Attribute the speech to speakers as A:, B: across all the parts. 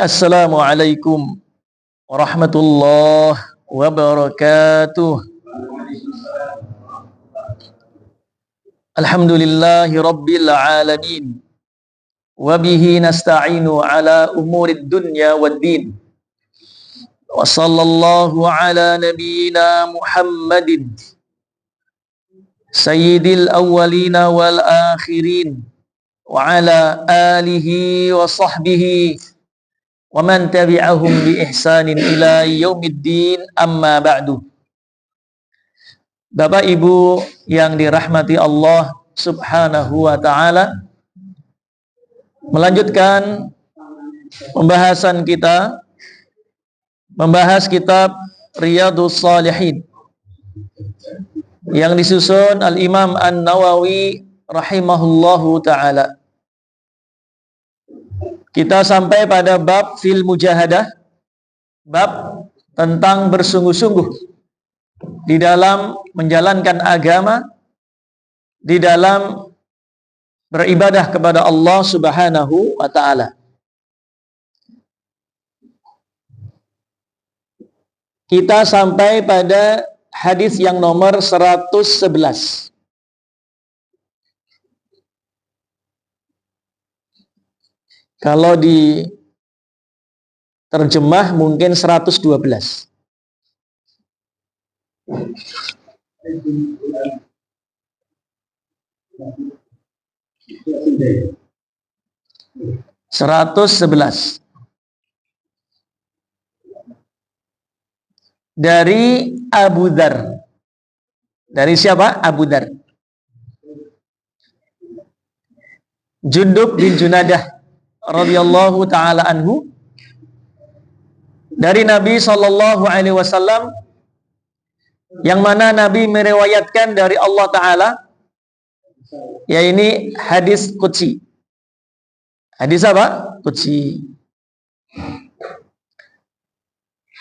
A: Assalamualaikum warahmatullahi wabarakatuh. Alhamdulillahi rabbil alamin. Wa bihi nasta'inu ala umurid dunya waddin. Wa sallallahu ala nabiyyina Muhammadin sayyidil awwalina wal akhirin wa ala alihi wa sahbihi wa man tabi'ahum bi ihsanin ila yaumiddin, amma ba'du. Bapak Ibu yang dirahmati Allah Subhanahu wa taala, melanjutkan pembahasan kita membahas kitab Riyadhus Shalihin yang disusun Al-Imam An-Nawawi rahimahullahu taala. Kita sampai pada bab fil mujahadah, bab tentang bersungguh-sungguh di dalam menjalankan agama, di dalam beribadah kepada Allah Subhanahu wa taala. Kita sampai pada hadis yang nomor 111. Kalau di terjemah mungkin 112. Dari Abu Dzar. Dari siapa? Abu Dzar. Jundub bin Junadah radhiyallahu taala anhu, dari Nabi sallallahu alaihi wasallam, yang mana Nabi meriwayatkan dari Allah taala, ya ini hadis qudsi. Hadis apa? Qudsi.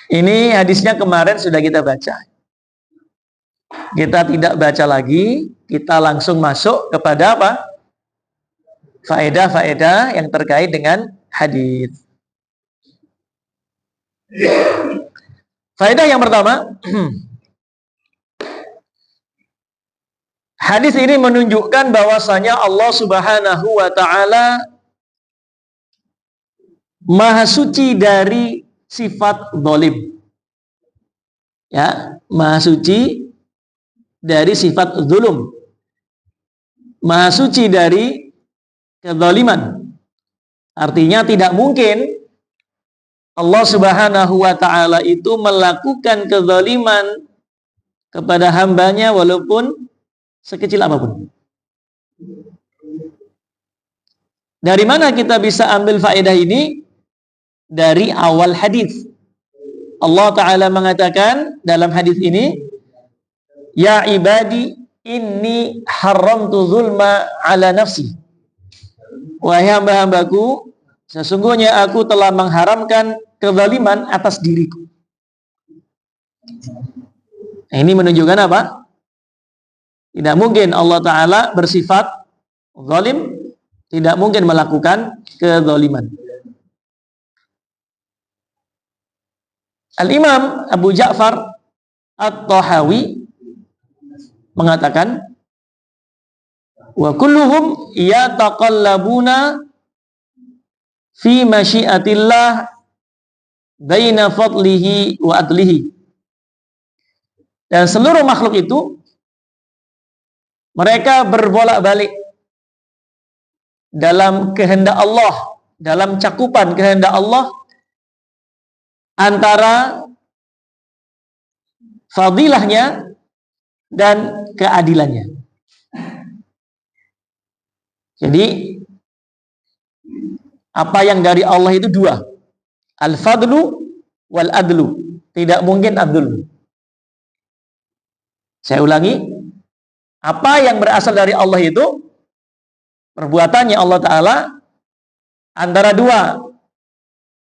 A: Ini hadisnya kemarin sudah kita baca. Kita tidak baca lagi, kita langsung masuk kepada apa? Faedah-faedah yang terkait dengan hadis. Faedah yang pertama, hadis ini menunjukkan bahwasanya Allah Subhanahu wa taala Maha suci dari sifat zalim. Ya, Maha suci dari sifat zulum. Maha suci dari kezaliman. Artinya tidak mungkin Allah Subhanahu wa taala itu melakukan kezaliman kepada hambanya walaupun sekecil apapun. Dari mana kita bisa ambil faedah ini? Dari awal hadis. Allah taala mengatakan dalam hadis ini, ya ibadi inni haramtu zulma ala nafsi. Wahai hamba-hambaku, sesungguhnya aku telah mengharamkan kezaliman atas diriku. Nah, ini menunjukkan apa? Tidak mungkin Allah Ta'ala bersifat zalim, tidak mungkin melakukan kezaliman. Al-Imam Abu Ja'far At-Tahawi mengatakan, wa kulluhum yataqallabuna fi masyiatillah baina fadlihi wa adlihi. Dan seluruh makhluk itu mereka berbolak-balik dalam kehendak Allah, dalam cakupan kehendak Allah, antara fadilahnya dan keadilannya. Jadi apa yang dari Allah itu dua, al-fadlu wal adlu. Tidak mungkin adlu. Saya ulangi, apa yang berasal dari Allah itu perbuatannya Allah Ta'ala antara dua,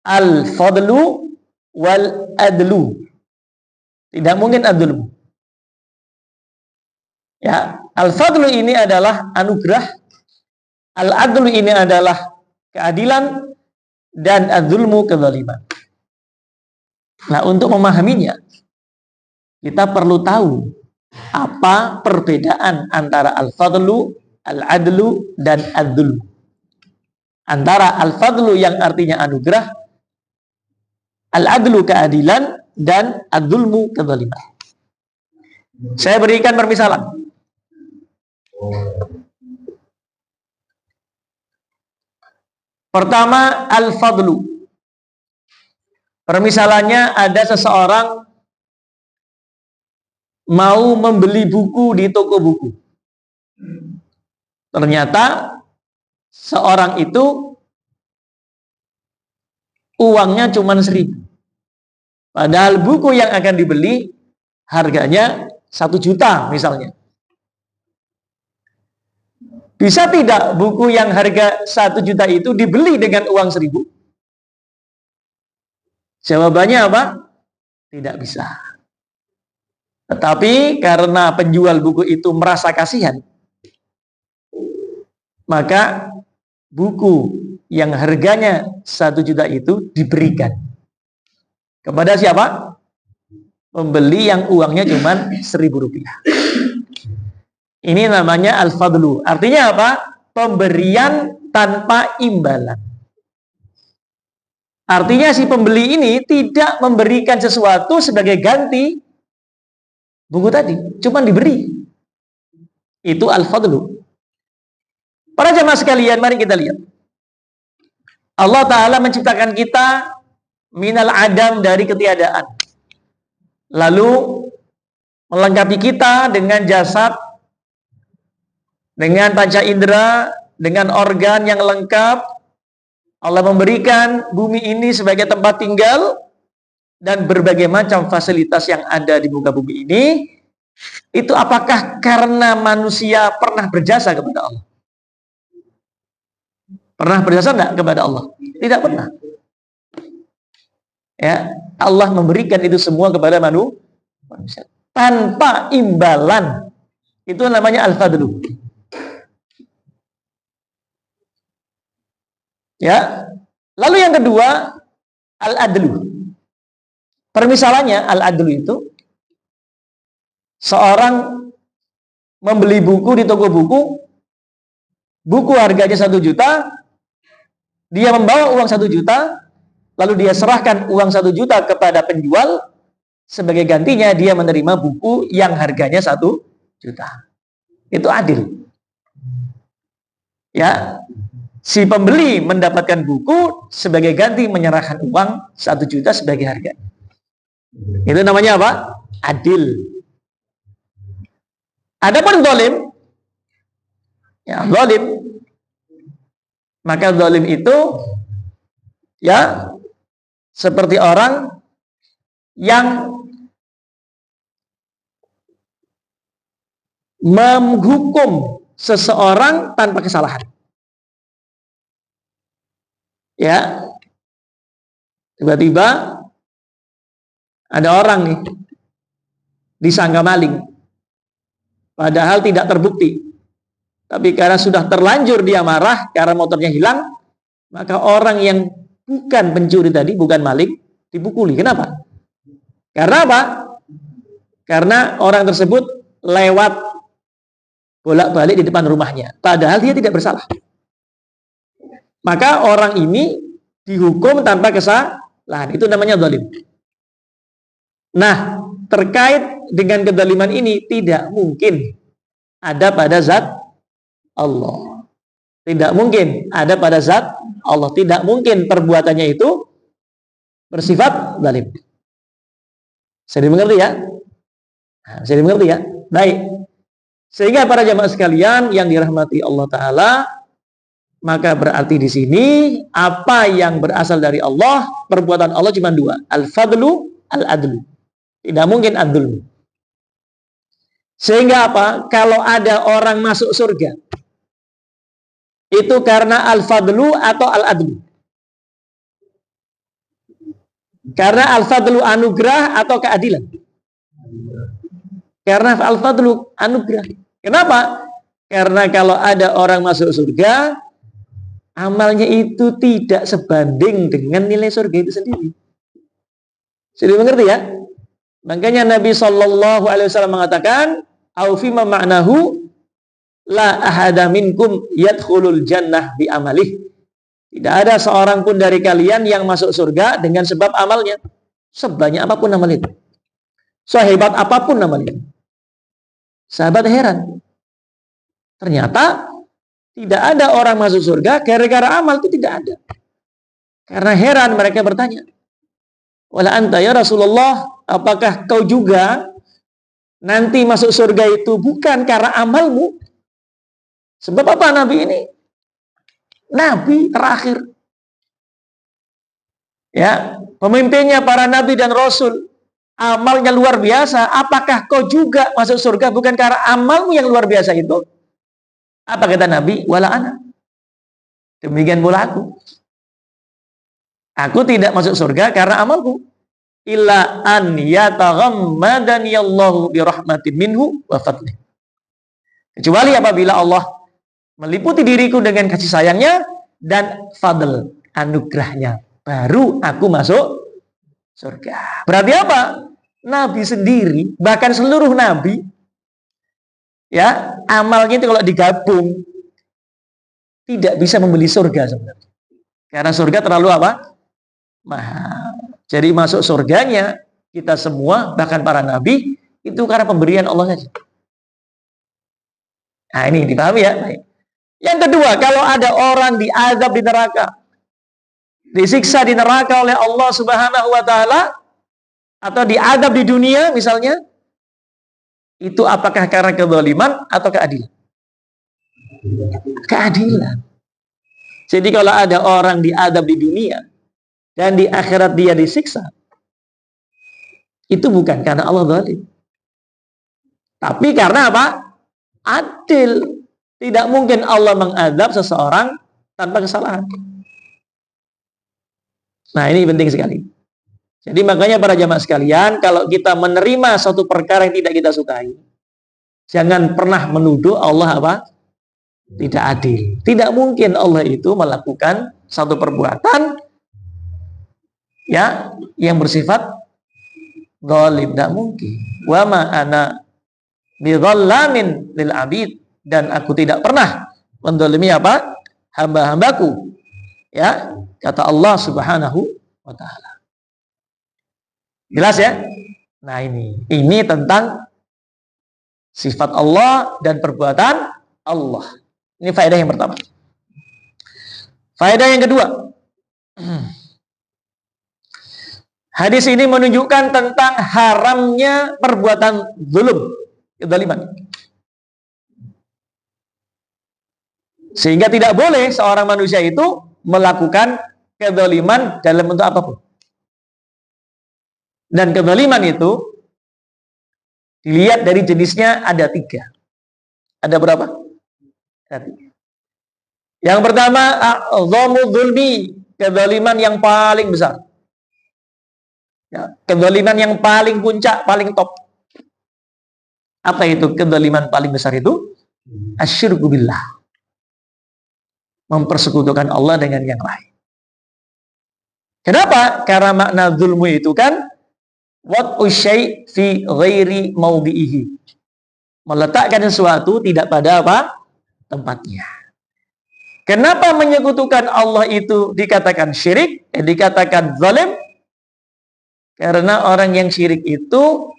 A: al-fadlu wal adlu. Tidak mungkin adlu. Ya, al-fadlu ini adalah anugerah, al-adlu ini adalah keadilan, dan adzulmu kezaliman. Nah, untuk memahaminya, kita perlu tahu apa perbedaan antara al-fadlu, al-adlu, dan adzulmu. Antara al-fadlu yang artinya anugerah, al-adlu keadilan, dan adzulmu kezaliman. Saya berikan permisalan. Pertama, al-fadlu. Permisalannya ada seseorang mau membeli buku di toko buku. Ternyata seorang itu uangnya cuma 1.000. Padahal buku yang akan dibeli harganya 1 juta misalnya. Bisa tidak buku yang harga 1 juta itu dibeli dengan uang 1.000? Jawabannya apa? Tidak bisa. Tetapi karena penjual buku itu merasa kasihan, maka buku yang harganya 1 juta itu diberikan. Kepada siapa? Pembeli yang uangnya cuma 1.000 rupiah. Ini namanya al-fadlu. Artinya apa? Pemberian tanpa imbalan. Artinya si pembeli ini tidak memberikan sesuatu sebagai ganti buku tadi. Cuma diberi. Itu al-fadlu. Para jamaah sekalian, mari kita lihat. Allah Ta'ala menciptakan kita minal adam, dari ketiadaan. Lalu melengkapi kita dengan jasad, dengan panca indera, dengan organ yang lengkap. Allah memberikan bumi ini sebagai tempat tinggal dan berbagai macam fasilitas yang ada di muka bumi ini. Itu apakah karena manusia pernah berjasa kepada Allah? Pernah berjasa enggak kepada Allah? Tidak pernah. Ya, Allah memberikan itu semua kepada manusia tanpa imbalan. Itu namanya al-fadlu. Ya. Lalu yang kedua, al-adlu. Permisalannya al-adlu itu seorang membeli buku di toko buku, buku harganya 1 juta, dia membawa uang 1 juta, lalu dia serahkan uang 1 juta kepada penjual, sebagai gantinya dia menerima buku yang harganya 1 juta. Itu adil. Ya. Si pembeli mendapatkan buku, sebagai ganti menyerahkan uang 1 juta sebagai harga. Itu namanya apa? Adil. Adapun zalim, ya zalim, maka zalim itu ya seperti orang yang menghukum seseorang tanpa kesalahan. Ya, tiba-tiba ada orang nih disangka maling, padahal tidak terbukti. Tapi karena sudah terlanjur dia marah karena motornya hilang, maka orang yang bukan pencuri tadi, bukan maling, dipukuli. Kenapa? Karena apa? Karena orang tersebut lewat bolak-balik di depan rumahnya, padahal dia tidak bersalah. Maka orang ini dihukum tanpa kesalahan. Itu namanya zalim. Nah, terkait dengan kezaliman ini tidak mungkin ada pada zat Allah. Tidak mungkin ada pada zat Allah. Tidak mungkin perbuatannya itu bersifat zalim. Bisa dimengerti ya? Bisa dimengerti ya? Baik. Sehingga para jamaah sekalian yang dirahmati Allah Ta'ala, maka berarti di sini apa yang berasal dari Allah, perbuatan Allah cuma 2, al-fadlu, al-adlu. Tidak mungkin ad-dulmu. Sehingga apa? Kalau ada orang masuk surga, itu karena al-fadlu atau al-adlu. Karena al-fadlu anugerah atau keadilan. Karena al-fadlu anugerah. Kenapa? Karena kalau ada orang masuk surga, amalnya itu tidak sebanding dengan nilai surga itu sendiri. Sudah mengerti ya? Makanya Nabi Shallallahu Alaihi Wasallam mengatakan, "Aufima ma'nahu la ahada minkum yadkhulul jannah bi amalih." Tidak ada seorang pun dari kalian yang masuk surga dengan sebab amalnya. Sebanyak apapun amal itu, sehebat apapun amal itu. Sahabat heran. Ternyata tidak ada orang masuk surga gara-gara amal, itu tidak ada. Karena heran mereka bertanya, "Wala anta ya Rasulullah, apakah kau juga nanti masuk surga itu bukan karena amalmu?" Sebab apa Nabi ini? Nabi terakhir. Ya, pemimpinnya para nabi dan rasul. Amalnya luar biasa. Apakah kau juga masuk surga bukan karena amalmu yang luar biasa itu? Apa kata Nabi? Wala ana. Demikian pula aku. Aku tidak masuk surga karena amalku. Illa an yataghammadani Allahu bi rahmatin minhu wa fadlih. Kecuali apabila Allah meliputi diriku dengan kasih sayangnya dan fadl, anugerahnya, baru aku masuk surga. Berarti apa? Nabi sendiri, bahkan seluruh nabi, ya, amalnya itu kalau digabung tidak bisa membeli surga sebenarnya. Karena surga terlalu apa? Mahal. Jadi masuk surganya kita semua, bahkan para nabi, itu karena pemberian Allah saja. Nah, ini dipahami ya? Baik. Yang kedua, kalau ada orang diazab di neraka, disiksa di neraka oleh Allah Subhanahu wa taala, atau diadab di dunia misalnya, itu apakah karena kezaliman atau keadilan? Keadilan. Jadi kalau ada orang diadab di dunia dan di akhirat dia disiksa, itu bukan karena Allah zalim, tapi karena apa? Adil. Tidak mungkin Allah mengadab seseorang tanpa kesalahan. Nah, ini penting sekali. Jadi makanya para jamaah sekalian, kalau kita menerima suatu perkara yang tidak kita sukai, jangan pernah menuduh Allah apa? Tidak adil. Tidak mungkin Allah itu melakukan satu perbuatan ya yang bersifat zalim. Tidak mungkin. Wa ma ana bidzallamin lil abid, dan aku tidak pernah menzalimi apa? Hamba-hambaku. Ya, kata Allah Subhanahu wa taala. Jelas ya? Nah, ini tentang sifat Allah dan perbuatan Allah. Ini faedah yang pertama. Faedah yang kedua. Hadis ini menunjukkan tentang haramnya perbuatan zulum, kezaliman. Sehingga tidak boleh seorang manusia itu melakukan kezaliman dalam bentuk apapun. Dan kezaliman itu dilihat dari jenisnya ada 3. Ada berapa? Ada 3. Yang pertama, a'dhamu dzulmi, kezaliman yang paling besar. Ya, kezaliman yang paling puncak, paling top. Apa itu kezaliman paling besar itu? Asyirku billah. Mempersekutukan Allah dengan yang lain. Kenapa? Karena makna zulmu itu kan wad'u syai' fi ghairi mawdi'ihi. Meletakkan sesuatu tidak pada apa? Tempatnya. Kenapa menyekutukan Allah itu dikatakan syirik, dikatakan zalim? Karena orang yang syirik itu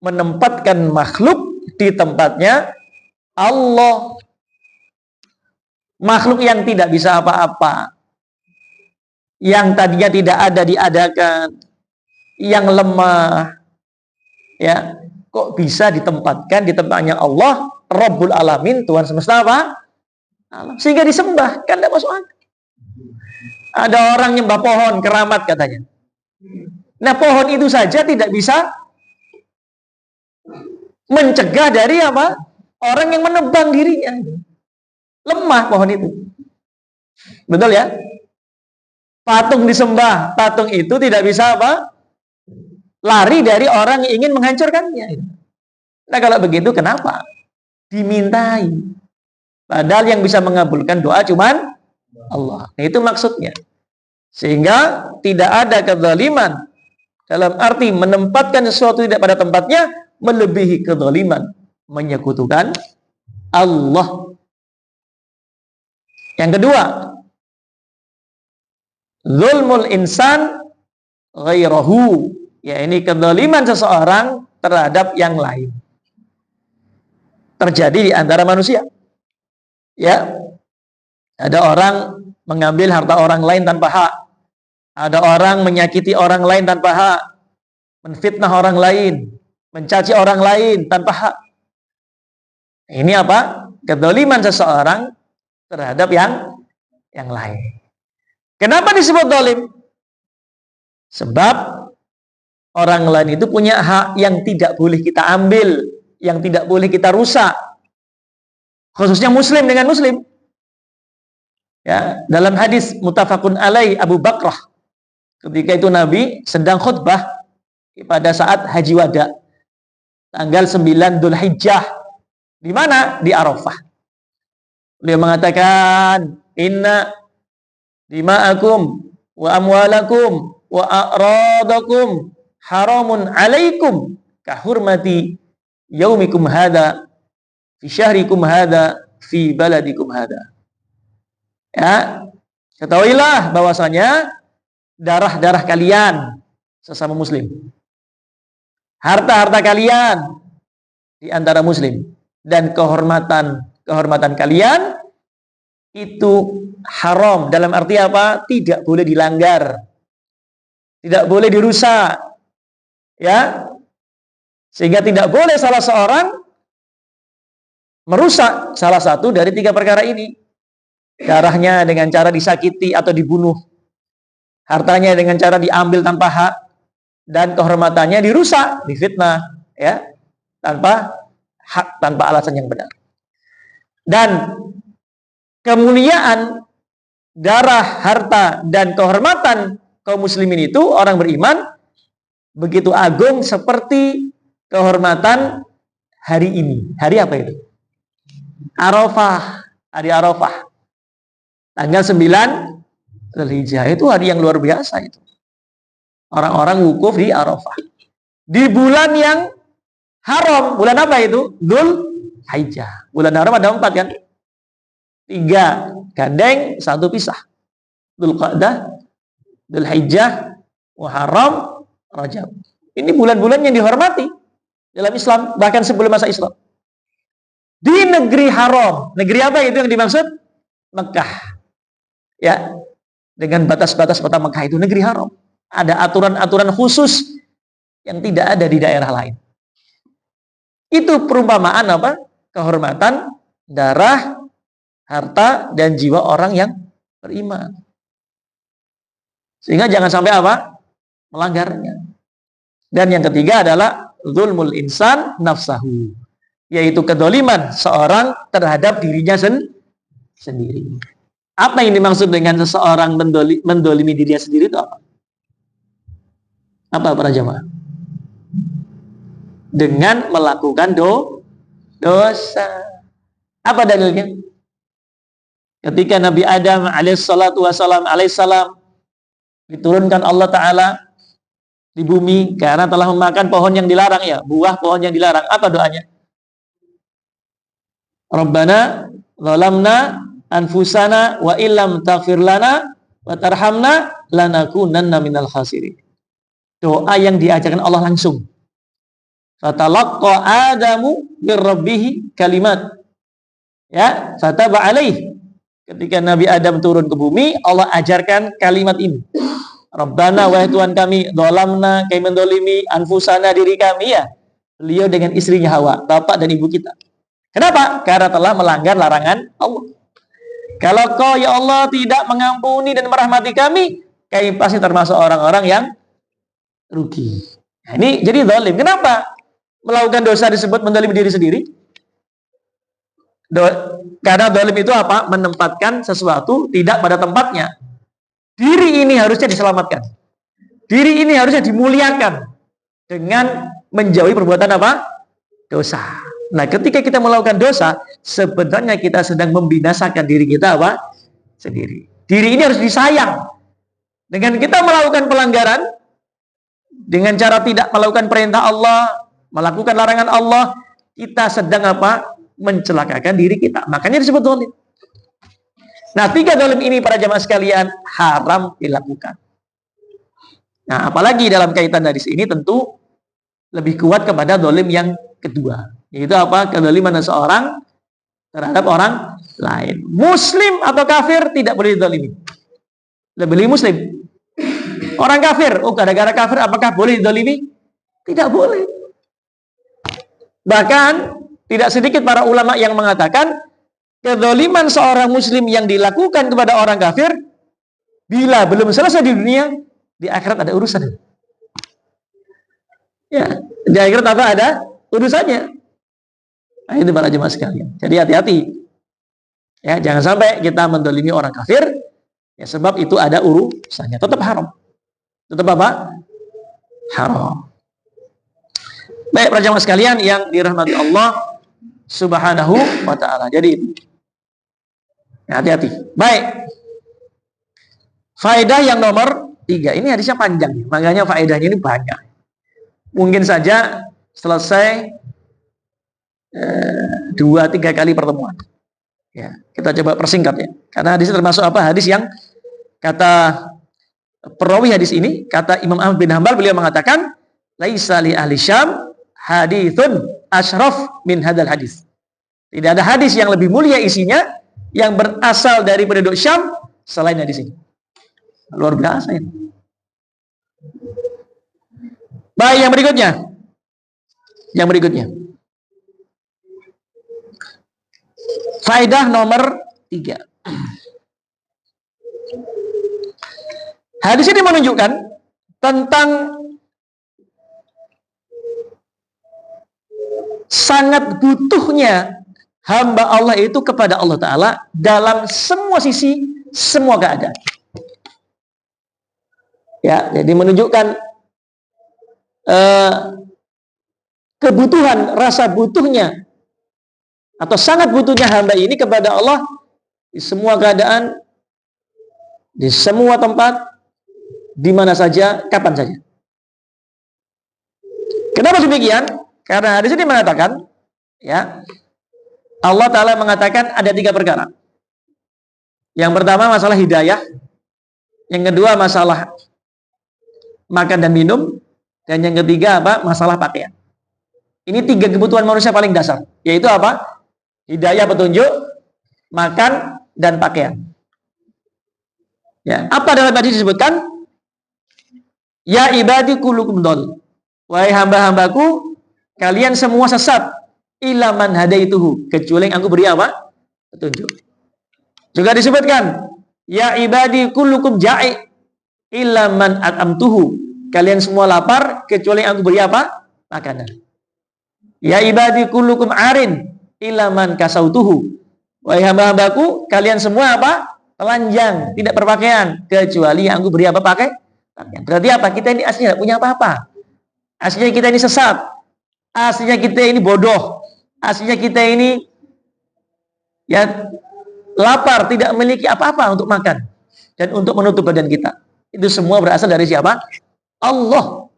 A: menempatkan makhluk di tempatnya Allah. Makhluk yang tidak bisa apa-apa, yang tadinya tidak ada diadakan, yang lemah, ya, kok bisa ditempatkan di tempatnya Allah, Rabbul Alamin, Tuhan semesta apa? Alam. Sehingga disembah, kan tidak masuk akal. Ada orang nyembah pohon, keramat katanya. Nah, pohon itu saja tidak bisa mencegah dari apa? Orang yang menebang dirinya. Lemah pohon itu. Betul ya? Patung disembah, patung itu tidak bisa apa? Lari dari orang yang ingin menghancurkannya. Nah, kalau begitu kenapa dimintai. Padahal yang bisa mengabulkan doa cuman Allah. Nah, itu maksudnya. Sehingga tidak ada kezaliman dalam arti menempatkan sesuatu tidak pada tempatnya, melebihi kezaliman menyekutukan Allah. Yang kedua, zulmul insan ghairahu, ya ini kezaliman seseorang terhadap yang lain. Terjadi di antara manusia. Ya. Ada orang mengambil harta orang lain tanpa hak. Ada orang menyakiti orang lain tanpa hak. Menfitnah orang lain, mencaci orang lain tanpa hak. Ini apa? Kezaliman seseorang terhadap yang lain. Kenapa disebut zalim? Sebab orang lain itu punya hak yang tidak boleh kita ambil, yang tidak boleh kita rusak. Khususnya muslim dengan muslim. Ya, dalam hadis muttafaqun alaih Abu Bakrah, ketika itu Nabi sedang khutbah pada saat haji wada, tanggal 9 Dzulhijjah. Di mana? Di Arafah. Beliau mengatakan, "Inna dima'akum wa amwalakum wa a'radakum haramun alaikum kahurmati yaumikum hada fi syahrikum hada fi baladikum hada." Ya, ketahuilah bahwasanya darah-darah kalian sesama muslim, harta-harta kalian di antara muslim, dan kehormatan kalian itu haram. Dalam arti apa? Tidak boleh dilanggar, tidak boleh dirusak, ya. Sehingga tidak boleh salah seorang merusak salah satu dari tiga perkara ini. Darahnya dengan cara disakiti atau dibunuh, hartanya dengan cara diambil tanpa hak, dan kehormatannya dirusak, difitnah, ya, tanpa hak, tanpa alasan yang benar. Dan kemuliaan darah, harta, dan kehormatan kaum muslimin itu, orang beriman, begitu agung seperti kehormatan hari ini. Hari apa itu? Arafah. Hari Arafah. Tanggal 9 Dzulhijjah. Itu hari yang luar biasa itu. Orang-orang wukuf di Arafah. Di bulan yang haram. Bulan apa itu? Dzulhijjah. Bulan haram ada 4 kan? 3 gandeng, 1 pisah. Dzulqa'dah, Dzulhijjah, Muharram, Rajab. Ini bulan-bulan yang dihormati dalam Islam, bahkan sebelum masa Islam. Di negeri haram. Negeri apa itu yang dimaksud? Mekah. Ya, dengan batas-batas kota Mekah itu negeri haram. Ada aturan-aturan khusus yang tidak ada di daerah lain. Itu perumpamaan apa? Kehormatan darah, harta, dan jiwa orang yang beriman. Sehingga jangan sampai apa? Melanggarnya. Dan yang ketiga adalah zulmul insan nafsahu, yaitu kedoliman seorang terhadap dirinya sendiri. Apa yang dimaksud dengan seseorang mendolimi dirinya sendiri itu apa? Apa para jamaah? Dengan melakukan dosa. Apa dalilnya? Ketika Nabi Adam alaihissalam diturunkan Allah Ta'ala di bumi karena telah memakan pohon yang dilarang, ya, buah pohon yang dilarang. Apa doanya? Rabbana zalamna anfusana wa illam taghfir lana wa tarhamna lanakunanna minal khasirin. Doa yang diajarkan Allah langsung. Fatalaqqa Adamu min rabbih kalimat. Ya, fataba alaih. Ketika Nabi Adam turun ke bumi, Allah ajarkan kalimat ini. Rabbana, wahai Tuhan kami, zalamna, kami mendolimi anfusana, diri kami, ya. Beliau dengan istrinya Hawa, bapak dan ibu kita. Kenapa? Karena telah melanggar larangan Allah. Kalau Kau ya Allah tidak mengampuni dan merahmati kami pasti termasuk orang-orang yang rugi. Nah, ini jadi zalim. Kenapa melakukan dosa disebut mendolimi diri sendiri? Karena zalim itu apa? Menempatkan sesuatu tidak pada tempatnya. Diri ini harusnya diselamatkan. Diri ini harusnya dimuliakan dengan menjauhi perbuatan apa? Dosa. Nah, ketika kita melakukan dosa, sebenarnya kita sedang membinasakan diri kita apa? Sendiri. Diri ini harus disayang. Dengan kita melakukan pelanggaran, dengan cara tidak melakukan perintah Allah, melakukan larangan Allah, kita sedang apa? Mencelakakan diri kita. Makanya disebut zalim. Nah, 3 zalim ini para jamaah sekalian haram dilakukan. Nah, apalagi dalam kaitan dari sini tentu lebih kuat kepada zalim yang kedua. Yaitu apa? Kezaliman seseorang terhadap orang lain. Muslim atau kafir tidak boleh dizalimi. Lebih muslim. Orang kafir, gara-gara kafir apakah boleh dizalimi? Tidak boleh. Bahkan tidak sedikit para ulama yang mengatakan kezaliman seorang muslim yang dilakukan kepada orang kafir, bila belum selesai di dunia, di akhirat ada urusan. Ya, di akhirat apa ada urusannya. Nah, itu para jemaah sekalian. Jadi hati-hati. Ya, jangan sampai kita mendolimi orang kafir, ya sebab itu ada urusannya. Tetap haram. Tetap apa? Haram. Baik para jemaah sekalian yang dirahmati Allah Subhanahu wa taala. Jadi hati-hati. Baik. Faedah yang nomor 3. Ini hadisnya panjang, makanya faedahnya ini banyak. Mungkin saja selesai 2-3 kali pertemuan. Ya, kita coba persingkat ya. Karena hadis termasuk apa? Hadis yang kata perawi hadis ini, kata Imam Ahmad bin Hanbal, beliau mengatakan, laisa li ahli Syam hadithun asyraf min hadal hadis. Tidak ada hadis yang lebih mulia isinya yang berasal dari penduduk Syam selain hadis ini. Luar biasa ya. Baik, yang berikutnya. Yang berikutnya. Faedah nomor 3. Hadis ini menunjukkan tentang sangat butuhnya hamba Allah itu kepada Allah Ta'ala dalam semua sisi, semua keadaan. Ya, jadi menunjukkan kebutuhan, rasa butuhnya atau sangat butuhnya hamba ini kepada Allah di semua keadaan, di semua tempat, di mana saja, kapan saja. Kenapa demikian? Karena hadis ini mengatakan, ya, Allah Ta'ala mengatakan ada 3 perkara. Yang pertama masalah hidayah, yang kedua masalah makan dan minum, dan yang ketiga apa? Masalah pakaian. Ini 3 kebutuhan manusia paling dasar, yaitu apa? Hidayah, petunjuk, makan, dan pakaian. Ya, apa dalam hadis disebutkan? Ya ibadi kullukum dhal. Wahai hamba-hambaku, kalian semua sesat. Illa man hadaituhu, kecuali yang aku beri apa? Petunjuk. Juga disebutkan, ya ibadi kullukum ja'i. Illa man at'amtuhu. Kalian semua lapar, kecuali yang aku beri apa? Makanan. Ya ibadi kullukum arin. Illa man kasautuhu. Wahai hamba-hambaku, kalian semua apa? Telanjang, tidak berpakaian, kecuali yang aku beri apa? Pakaian. Berarti apa? Kita ini aslinya tidak punya apa-apa. Aslinya kita ini sesat. Aslinya kita ini bodoh. Aslinya kita ini ya lapar, tidak memiliki apa-apa untuk makan dan untuk menutup badan kita. Itu semua berasal dari siapa? Allah.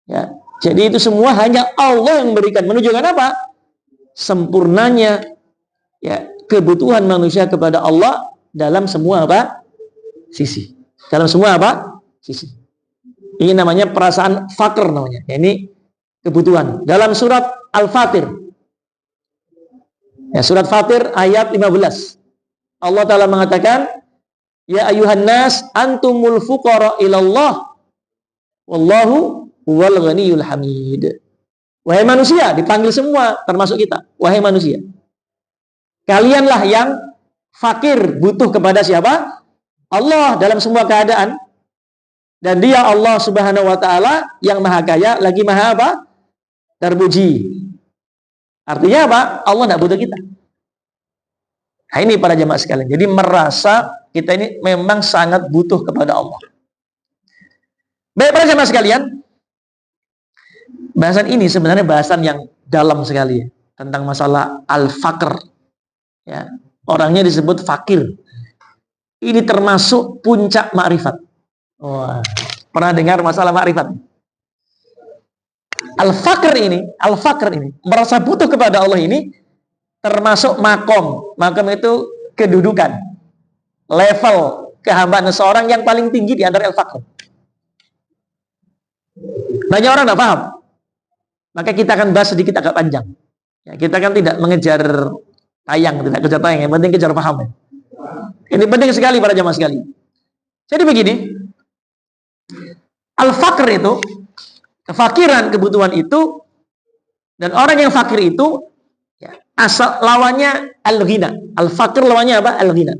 A: Ya, jadi itu semua hanya Allah yang memberikan. Menunjukkan apa? Sempurnanya ya kebutuhan manusia kepada Allah dalam semua apa? Sisi. Dalam semua apa? Sisi. Ini namanya perasaan fakir namanya. Ini kebutuhan. Dalam surat Al-Fatir. Ya, surat Fatir ayat 15. Allah Ta'ala mengatakan, ya ayuhan nas antumul fuqara ilallah wallahu huwal ghaniyul hamid. Wahai manusia, dipanggil semua termasuk kita. Wahai manusia, kalianlah yang fakir, butuh kepada siapa? Allah dalam semua keadaan. Dan dia Allah Subhanahu wa taala yang maha kaya, lagi maha apa? Terpuji. Artinya apa? Allah tidak butuh kita. Nah, ini para jemaah sekalian. Jadi merasa kita ini memang sangat butuh kepada Allah. Baik para jemaah sekalian, bahasan ini sebenarnya bahasan yang dalam sekali ya. tentang masalah al-faqr. Ya, orangnya disebut fakir. Ini termasuk puncak makrifat. Wah, pernah dengar masalah makrifat? Al-faqr ini merasa butuh kepada Allah ini termasuk makom. Makom itu kedudukan, level kehambaan seseorang yang paling tinggi di antara al-faqr. Banyak orang tidak paham. Maka kita akan bahas sedikit agak panjang. Ya, kita kan tidak mengejar tayang, tidak kejar tayang, yang penting kejar paham. Ini penting sekali para jamaah sekali. Jadi begini, al-faqr itu, kefakiran, kebutuhan itu, dan orang yang fakir itu, ya, asal lawannya al-ghina. Al-faqr lawannya apa? Al-ghina.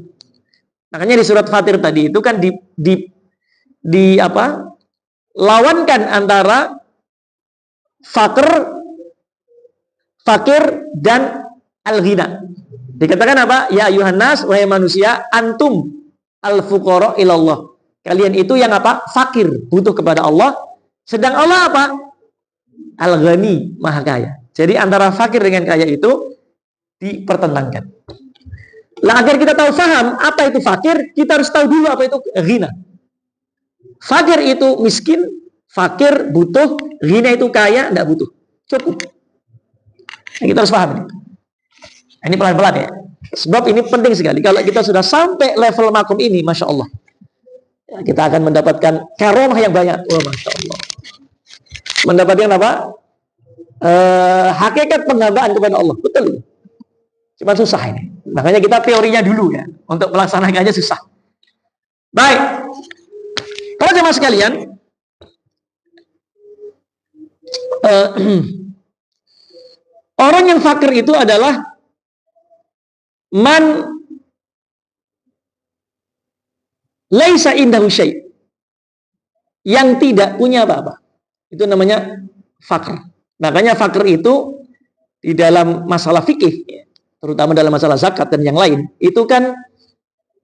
A: Makanya di surat Fatir tadi itu kan lawankan antara fakir dan al-ghina. Dikatakan apa? Ya ayuhan nas, wahai manusia, antum al-fuqara ilallah. Kalian itu yang apa? Fakir, butuh kepada Allah. Sedang Allah apa? Al-ghani, maha kaya. Jadi antara fakir dengan kaya itu dipertentangkan. Nah, agar kita tahu paham apa itu fakir, kita harus tahu dulu apa itu ghina. Fakir itu miskin, fakir butuh, ghina itu kaya, tidak butuh. Cukup. Nah, kita harus paham ini. Ini pelan-pelan ya. Sebab ini penting sekali. Kalau kita sudah sampai level makom ini, Masya Allah, ya, kita akan mendapatkan karomah yang banyak. Oh, Masya Allah. Mendapatkan apa? Hakikat penghambaan kepada Allah. Betul. Cuma susah ini. Makanya kita teorinya dulu ya. Untuk melaksanakannya susah. Baik. Para jemaah sekalian, orang yang fakir itu adalah man laisa indahu syai', yang tidak punya apa-apa. Itu namanya fakir. Makanya fakir itu di dalam masalah fikih, terutama dalam masalah zakat dan yang lain, itu kan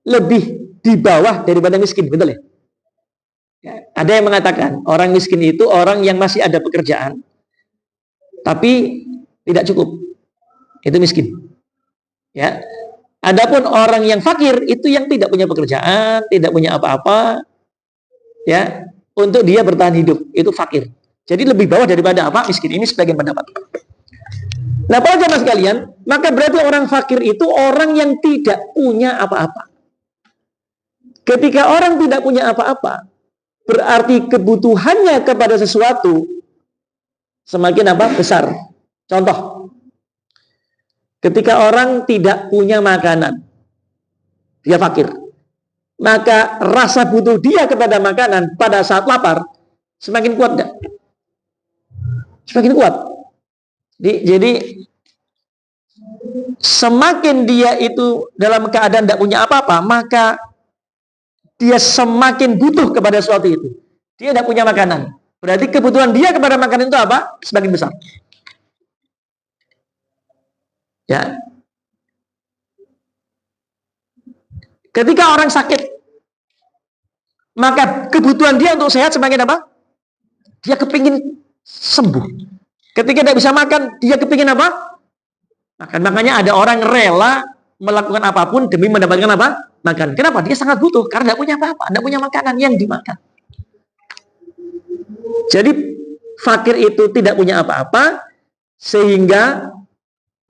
A: lebih di bawah daripada miskin, betul ya? Ya, ada yang mengatakan orang miskin itu orang yang masih ada pekerjaan tapi tidak cukup, itu miskin. Ya, adapun orang yang fakir itu yang tidak punya pekerjaan, tidak punya apa-apa, ya, untuk dia bertahan hidup, itu fakir. Jadi lebih bawah daripada apa? Miskin. Ini sebagian pendapat. Nah, para jamaah sekalian, maka berarti orang fakir itu orang yang tidak punya apa-apa. Ketika orang tidak punya apa-apa, berarti kebutuhannya kepada sesuatu semakin apa? Besar. Contoh, ketika orang tidak punya makanan, dia fakir, maka rasa butuh dia kepada makanan pada saat lapar semakin kuat enggak? Semakin kuat. Jadi semakin dia itu dalam keadaan tidak punya apa-apa, maka dia semakin butuh kepada sesuatu itu. Dia tidak punya makanan. Berarti kebutuhan dia kepada makanan itu apa? Semakin besar. Ya. Ketika orang sakit, maka kebutuhan dia untuk sehat semakin apa? Dia kepingin sembuh. Ketika tidak bisa makan, dia kepingin apa? Makan. Makanya ada orang rela melakukan apapun demi mendapatkan apa? Makan. Kenapa? Dia sangat butuh karena tidak punya apa-apa, tidak punya makanan yang dimakan. Jadi fakir itu tidak punya apa-apa, sehingga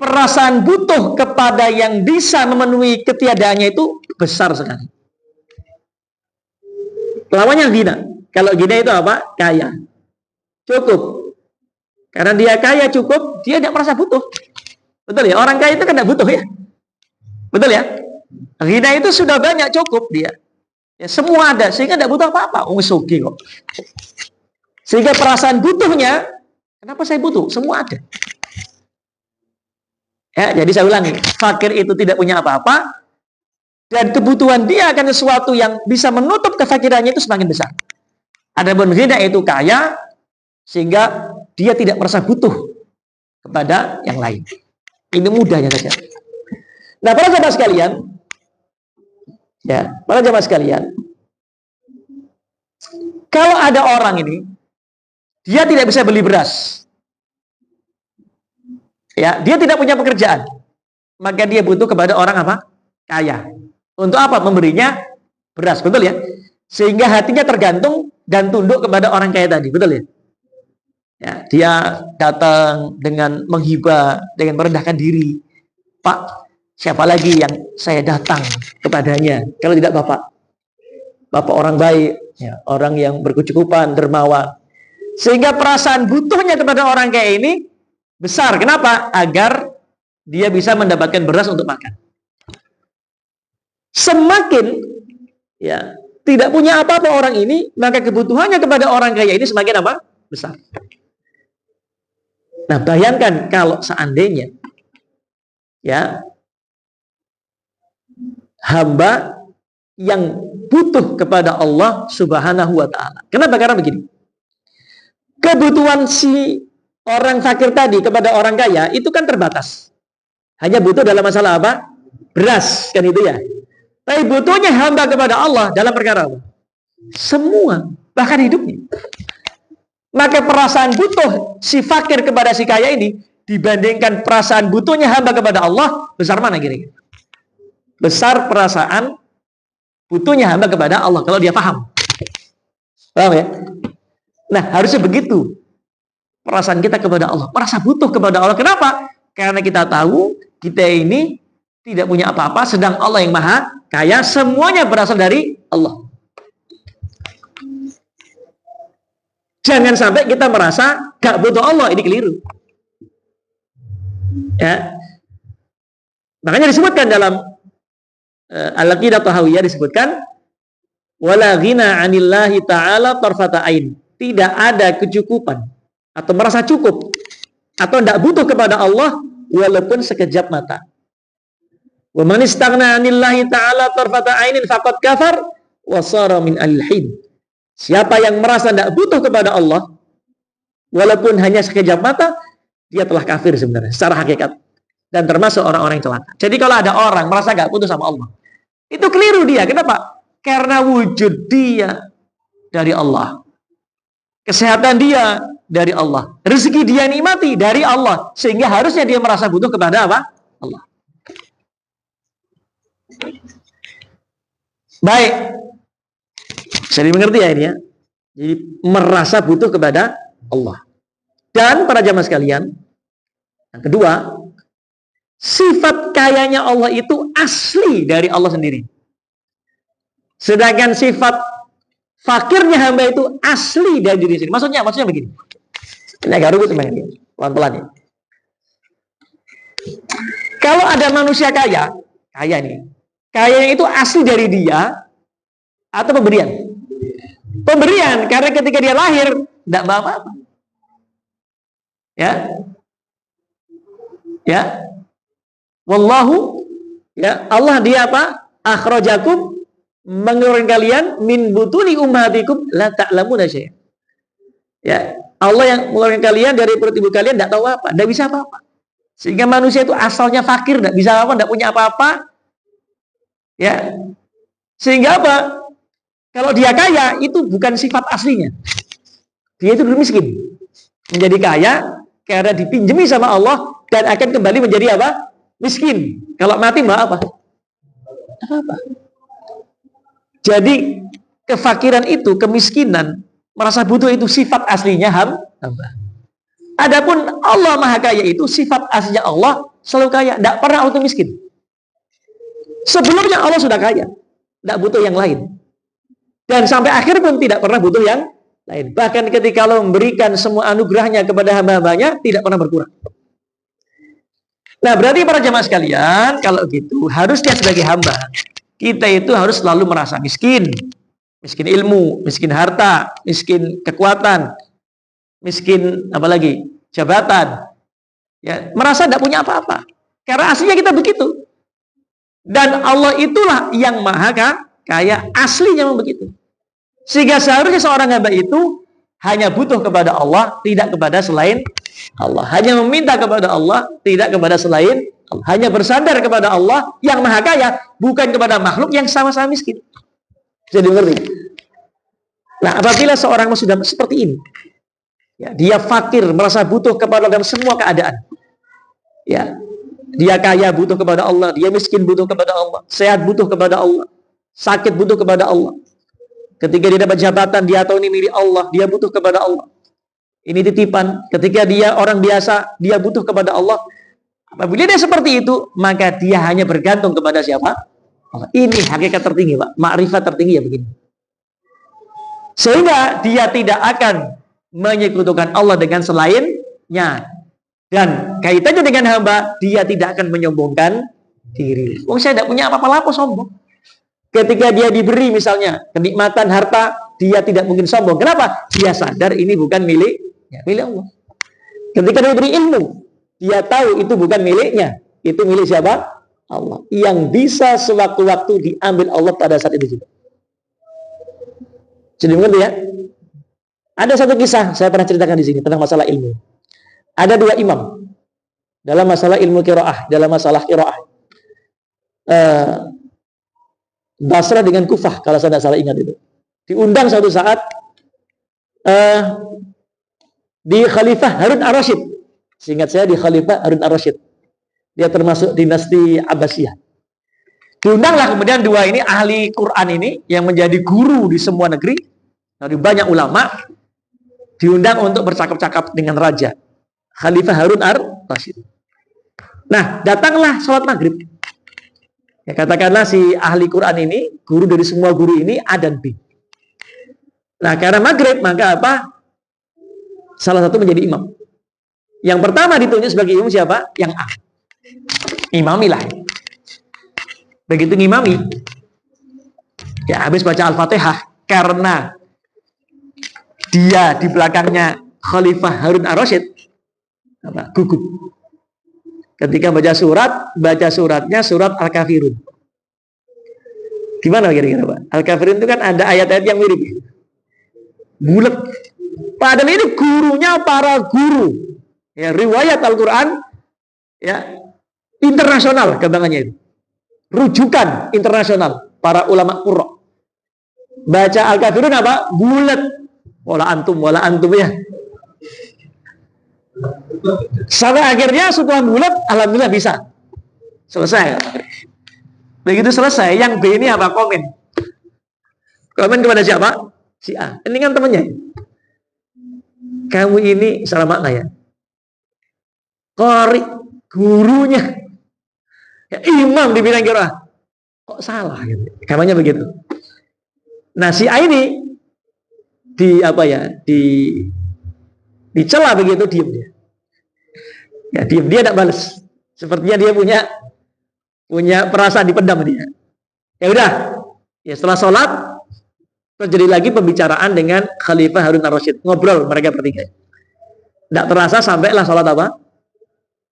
A: perasaan butuh kepada yang bisa memenuhi ketiadaannya itu besar sekali. Lawannya ghina. Kalau ghina itu apa? Kaya. Cukup. Karena dia kaya cukup, dia tidak merasa butuh. Betul ya? Orang kaya itu kan tidak butuh ya. Betul ya? Ghina itu sudah banyak, cukup dia. Ya, semua ada, sehingga tidak butuh apa-apa. Sugi kok. Sehingga perasaan butuhnya, kenapa saya butuh? Semua ada. Ya, jadi saya ulangi, fakir itu tidak punya apa-apa, dan kebutuhan dia akan sesuatu yang bisa menutup kefakirannya itu semakin besar. Adapun ghina itu kaya, sehingga dia tidak merasa butuh kepada yang lain. Ini mudahnya saja. Nah, para jamaah sekalian, ya, para jamaah sekalian, kalau ada orang ini, dia tidak bisa beli beras, Ya, dia tidak punya pekerjaan, maka dia butuh kepada orang apa? Kaya. Untuk apa? Memberinya beras, betul ya? Sehingga hatinya tergantung dan tunduk kepada orang kaya tadi, betul ya? Ya, dia datang dengan menghibah, dengan merendahkan diri. Pak, siapa lagi yang saya datang kepadanya kalau tidak Bapak? Bapak orang baik, ya, orang yang berkecukupan, dermawan. Sehingga perasaan butuhnya kepada orang kaya ini besar. Kenapa? Agar dia bisa mendapatkan beras untuk makan. Semakin ya tidak punya apa-apa orang ini, maka kebutuhannya kepada orang kaya ini semakin apa? Besar. Nah, bayangkan kalau seandainya ya hamba yang butuh kepada Allah Subhanahu wa taala. Kenapa? Karena begini. Kebutuhan si orang fakir tadi kepada orang kaya itu kan terbatas. Hanya butuh dalam masalah apa? Beras, kan itu ya. Tapi butuhnya hamba kepada Allah dalam perkara apa? Semua, bahkan hidupnya. Maka perasaan butuh si fakir kepada si kaya ini dibandingkan perasaan butuhnya hamba kepada Allah, besar mana kira-kira? Besar perasaan butuhnya hamba kepada Allah kalau dia paham. Paham ya? Nah, harusnya begitu perasaan kita kepada Allah, merasa butuh kepada Allah. Kenapa? Karena kita tahu kita ini tidak punya apa-apa, sedang Allah yang maha kaya, semuanya berasal dari Allah. Jangan sampai kita merasa gak butuh Allah, ini keliru. Ya. Makanya disebutkan dalam Al-Aqidah Tahawiyah disebutkan wala ghina 'anillahi ta'ala tarfata ain. Tidak ada kecukupan atau merasa cukup atau tidak butuh kepada Allah walaupun sekejap mata. Wa man istaghna 'anillahi ta'ala tarfata ainin faqad kafar wa sara min al-hin. Siapa yang merasa tidak butuh kepada Allah walaupun hanya sekejap mata, dia telah kafir sebenarnya secara hakikat dan termasuk orang-orang yang celaka. Jadi kalau ada orang merasa gak butuh sama Allah, itu keliru dia. Kenapa? Karena wujud dia dari Allah, kesehatan dia dari Allah, rezeki dia nikmati dari Allah, sehingga harusnya dia merasa butuh kepada apa? Allah. Baik, bisa dimengerti ya ini ya. Jadi merasa butuh kepada Allah. Dan para jamaah sekalian, yang kedua, sifat kayanya Allah itu asli dari Allah sendiri. Sedangkan sifat fakirnya hamba itu asli dari diri sendiri. Maksudnya begini. Ini agak ribut sebenarnya. Pelan-pelan ya. Kalau ada manusia kaya nih. Kayanya itu asli dari dia atau pemberian? Pemberian, karena ketika dia lahir tidak bawa apa-apa. Ya. Wallahu, ya, Allah dia apa? Akhrajakum, mengeluarkan kalian min butuni ummahatikum la ta'lamuna syai'an. Ya, Allah yang mengeluarkan kalian dari perut ibu kalian tidak tahu apa, tidak bisa apa-apa. Sehingga manusia itu asalnya fakir, tidak bisa apa-apa, tidak punya apa-apa. Ya. Sehingga apa? Kalau dia kaya itu bukan sifat aslinya. Dia itu dulu miskin. Menjadi kaya karena dipinjami sama Allah dan akan kembali menjadi apa? Miskin. Kalau mati mau apa? Apa? Jadi kefakiran itu, kemiskinan, merasa butuh itu sifat aslinya hamba. Adapun Allah Maha Kaya itu sifat aslinya Allah selalu kaya, tidak pernah Allah miskin. Sebelumnya Allah sudah kaya, tidak butuh yang lain. Dan sampai akhir pun tidak pernah butuh yang lain. Bahkan ketika Allah memberikan semua anugerahnya kepada hamba-hambanya, tidak pernah berkurang. Nah, berarti para jemaah sekalian, kalau gitu, harusnya sebagai hamba, kita itu harus selalu merasa miskin. Miskin ilmu, miskin harta, miskin kekuatan, miskin apalagi jabatan. Ya, merasa tidak punya apa-apa. Karena aslinya kita begitu. Dan Allah itulah yang maha kaya, aslinya memang begitu. Sehingga seharusnya seorang hamba itu hanya butuh kepada Allah, tidak kepada selain Allah. Hanya meminta kepada Allah, tidak kepada selain Allah. Hanya bersandar kepada Allah yang maha kaya, bukan kepada makhluk yang sama-sama miskin. Jadi ngerti? Nah, apabila seorang sudah seperti ini, ya, dia fakir, merasa butuh kepada dalam semua keadaan. Ya, dia kaya butuh kepada Allah, dia miskin butuh kepada Allah, sehat butuh kepada Allah, sakit butuh kepada Allah. Ketika dia dapat jabatan, dia tahu ini milik Allah, dia butuh kepada Allah. Ini titipan. Ketika dia orang biasa, dia butuh kepada Allah. Apabila dia seperti itu, maka dia hanya bergantung kepada siapa? Allah. Ini hakikat tertinggi, Pak. Makrifat tertinggi ya begini. Sehingga dia tidak akan menyekutukan Allah dengan selainnya. Dan kaitannya dengan hamba, dia tidak akan menyombongkan diri. Oh, saya tidak punya apa-apa, sombong. Ketika dia diberi misalnya kenikmatan harta, dia tidak mungkin sombong. Kenapa? Dia sadar ini bukan miliknya, milik Allah. Ketika dia diberi ilmu, dia tahu itu bukan miliknya, itu milik siapa? Allah. Yang bisa sewaktu-waktu diambil Allah pada saat itu juga. Jadi mengerti ya? Ada satu kisah saya pernah ceritakan di sini tentang masalah ilmu. Ada dua imam dalam masalah ilmu qiraah, dalam masalah qiraah. Basrah dengan Kufah kalau saya tidak salah ingat itu. Diundang suatu saat di Khalifah Harun ar-Rasyid. Seingat saya di Khalifah Harun ar-Rasyid. Dia termasuk dinasti Abbasiyah. Diundanglah kemudian dua ini ahli Quran ini yang menjadi guru di semua negeri dari banyak ulama, diundang untuk bercakap-cakap dengan raja Khalifah Harun ar-Rasyid. Nah, datanglah sholat maghrib. Ya, katakanlah si ahli Quran ini, guru dari semua guru ini A dan B. Nah, karena maghrib, maka apa? Salah satu menjadi imam. Yang pertama ditunjuk sebagai imam siapa? Yang A. Imamilah. Begitu ngimami, ya habis baca Al-Fatihah, karena dia di belakangnya Khalifah Harun ar-Rasyid, gugup. Ketika baca suratnya surat Al-Kafirun. Gimana kira-kira Pak? Al-Kafirun itu kan ada ayat-ayat yang mirip. Bulat. Padahal ini gurunya para guru. Ya, riwayat Al-Quran ya internasional gampangannya itu. Rujukan internasional para ulama qurra. Baca Al-Kafirun apa? Bulat. Wala antum ya. Sampai akhirnya setelah bulat, alhamdulillah bisa selesai. Begitu selesai, yang B ini apa? Komen kepada siapa? Si A. Ini kan temannya. Kamu ini salah makna ya. Qari, gurunya ya, imam di bidang qiraah. Kok salah gitu. Kamarnya begitu. Nah, si A ini dicela begitu, diam dia. Ya, diam, dia tidak balas. Sepertinya dia punya perasaan dipendam dia. Ya udah. Ya, setelah sholat terjadi lagi pembicaraan dengan Khalifah Harun ar-Rasyid. Ngobrol mereka bertiga. Tidak terasa sampailah sholat apa?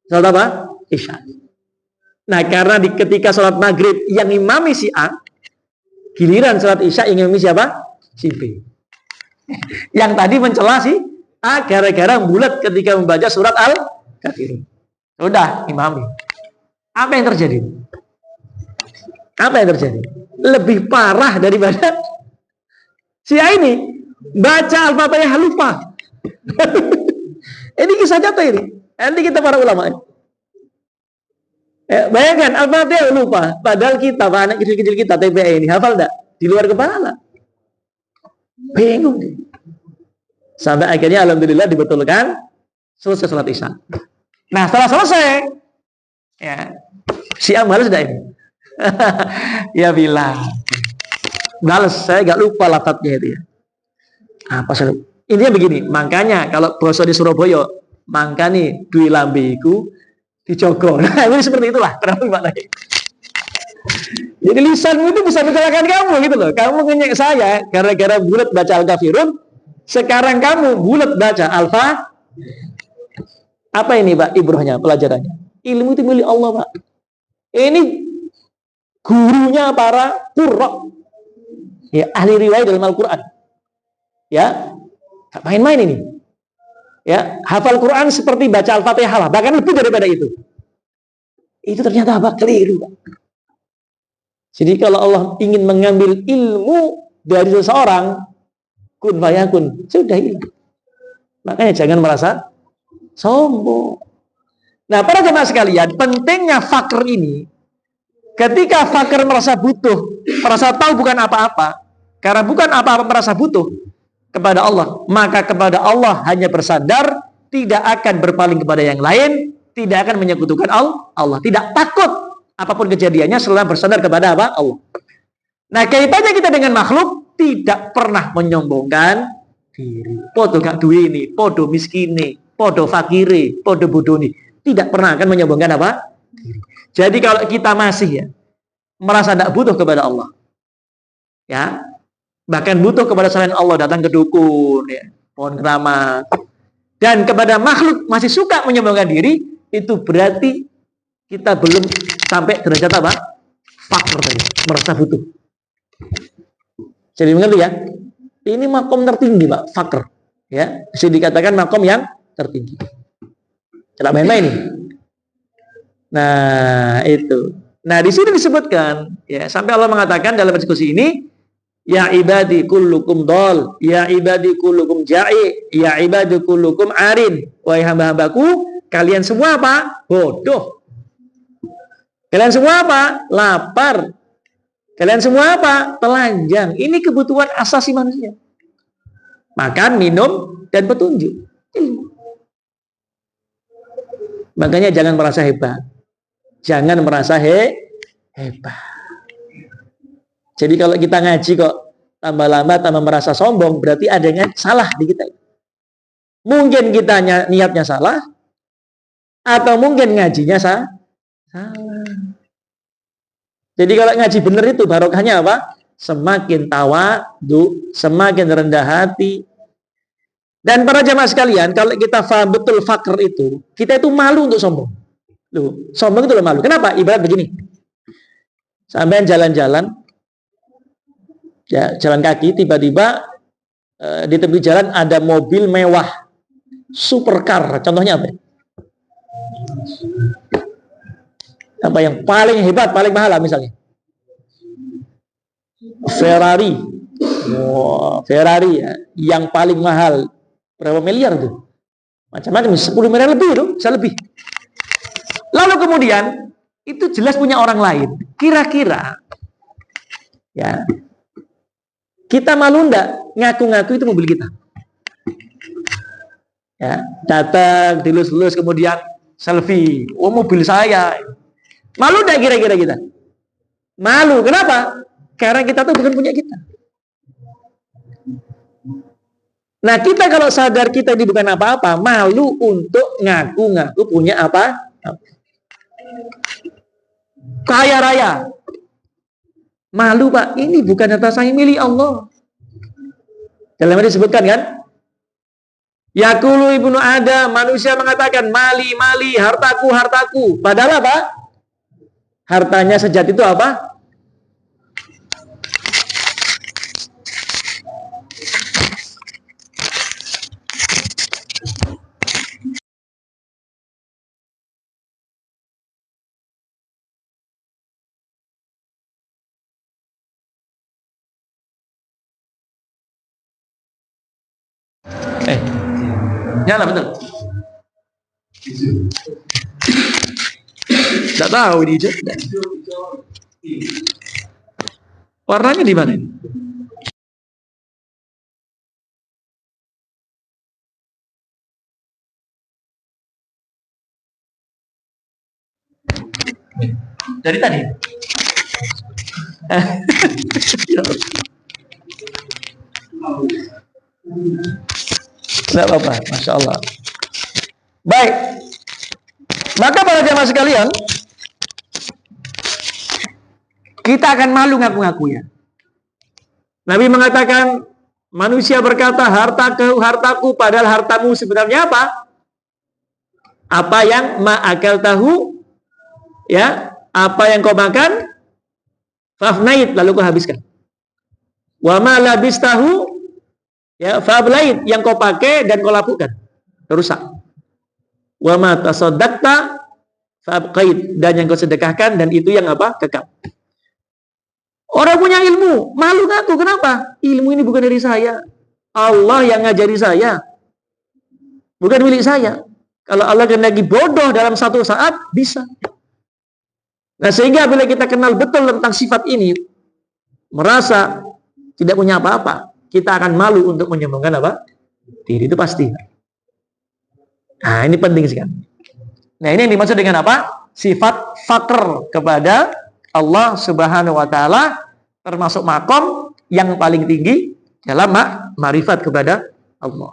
A: Sholat apa? Isya. Nah, karena ketika sholat maghrib yang imami si A, giliran sholat isya yang imami siapa? Si B. Yang tadi mencela si A gara-gara bulat ketika membaca surat Al-Kafirun. Sudah, imami. Apa yang terjadi? Apa yang terjadi? Lebih parah daripada si A ini. Baca Al-Fatihah lupa. Ini kisah nyata ini. Ini kita para ulama. Bayangkan Al-Fatihah lupa. Padahal kita, anak kecil-kecil kita, TPA ini, hafal enggak? Di luar kepala. Bingung. Sampai akhirnya alhamdulillah dibetulkan, selesai sholat isya. Nah, setelah selesai, ya, si A balas sudah ini. Ya bilang, balas, saya gak lupa lafadznya itu ya. Apa sih? Intinya begini, makanya kalau basa di Surabaya, mangka nih duwi lambeku dijogo. Nah, ini seperti itulah kenapa maknanya. Jadi lisanmu itu bisa mencelakakan kamu gitu loh. Kamu ngenyek saya gara-gara bulat baca Al-Kafirun. Sekarang kamu bulat baca Alfa. Apa ini Pak ibrohnya, pelajarannya? Ilmu itu milik Allah Pak. Ini gurunya para qurra. Ya, ahli riwayat dalam Al-Quran. Ya, gak main-main ini. Ya, hafal Quran seperti baca Al-Fatihah, bahkan lebih daripada itu. Itu ternyata apa? Keliru Pak. Jadi kalau Allah ingin mengambil ilmu dari seseorang, kun fayakun, sudah hilang. Makanya jangan merasa sombong. Nah, para jemaah sekalian, pentingnya fakir ini, ketika fakir merasa butuh, merasa tahu bukan apa-apa, karena bukan apa-apa merasa butuh kepada Allah, maka kepada Allah hanya bersandar, tidak akan berpaling kepada yang lain, tidak akan menyekutukan Allah, tidak takut apapun kejadiannya selama bersandar kepada apa? Allah. Nah, kaitannya kita dengan makhluk tidak pernah menyombongkan diri. Podo gak duwe ini, podo miskine, podo fakire, podo bodoni. Tidak pernah akan menyombongkan apa? Diri. Jadi kalau kita masih ya merasa tidak butuh kepada Allah, ya bahkan butuh kepada selain Allah, datang ke dukun, ya, pohon keramat, dan kepada makhluk masih suka menyombongkan diri, itu berarti kita belum sampai derajat apa? Fakir tadi, merasa butuh. Jadi mengerti ya? Ini makom tertinggi, Pak, fakir. Ya, bisa dikatakan makom yang tertinggi. Tidak main-main ini. Nah, itu. Nah, di sini disebutkan, ya, sampai Allah mengatakan dalam diskusi ini, ya ibadi kullukum dol, ya ibadi kullukum ja'i, ya ibadi kullukum arin. Wahai hamba-hambaku, kalian semua apa? Bodoh. Kalian semua apa? Lapar. Kalian semua apa? Telanjang. Ini kebutuhan asasi manusia. Makan, minum, dan petunjuk. Makanya jangan merasa hebat. Jangan merasa hebat. Jadi kalau kita ngaji kok tambah lama tambah merasa sombong, berarti adanya salah di kita. Mungkin kita niatnya salah, atau mungkin ngajinya salah. Jadi kalau ngaji benar itu barokahnya apa? Semakin tawadu, semakin rendah hati. Dan para jamaah sekalian, kalau kita faham betul fakir itu, kita itu malu untuk sombong. Loh, sombong itu malu. Kenapa? Ibarat begini. Sampai jalan-jalan, ya, jalan kaki, tiba-tiba di tepi jalan ada mobil mewah, supercar. Contohnya apa? Apa yang paling hebat, paling mahal misalnya? Ferrari. Ferrari ya, yang paling mahal. Berapa miliar itu? Macam-macam, 10 miliar lebih itu, bisa lebih. Lalu kemudian, itu jelas punya orang lain. Kira-kira, ya, kita malu enggak ngaku-ngaku itu mobil kita? Ya, datang, dilus-lus, kemudian selfie. Oh, mobil saya. Malu enggak kira-kira kita? Malu. Kenapa? Karena kita tuh bukan punya kita. Nah, kita kalau sadar kita ini bukan apa-apa, malu untuk ngaku-ngaku punya apa? Kaya raya. Malu, Pak. Ini bukan harta saya, milik Allah. Dalam ini disebutkan kan? Yaqulu ibnu Adam, manusia mengatakan mali, mali, hartaku, hartaku. Padahal apa? Hartanya sejati itu apa? Nyala betul. Tidak tahu ini hijau. Warnanya di mana ini? Dari tadi. Tidak apa-apa, Masya Allah. Baik. Maka para jamaah sekalian, kita akan malu ngaku-ngakunya. Nabi mengatakan, manusia berkata, hartaku, hartaku, padahal hartamu sebenarnya apa? Apa yang ma'akal tahu, ya, apa yang kau makan, fafnait, lalu kau habiskan. Wa ma labis tahu, ya, fablait, yang kau pakai dan kau lakukan, rusak. Wa ma tasaddaqta fabqait, dan yang kau sedekahkan dan itu yang apa? Kekal. Orang punya ilmu, malu ngaku. Kenapa? Ilmu ini bukan dari saya. Allah yang ngajari saya. Bukan milik saya. Kalau Allah kehendaki bodoh dalam satu saat, bisa. Nah, sehingga bila kita kenal betul tentang sifat ini, merasa tidak punya apa-apa, kita akan malu untuk menyombongkan apa? Diri, itu pasti. Nah, ini penting sekali. Nah, ini yang dimaksud dengan apa? Sifat fakr kepada Allah Subhanahu wa taala, termasuk makom yang paling tinggi dalam ma'rifat kepada Allah.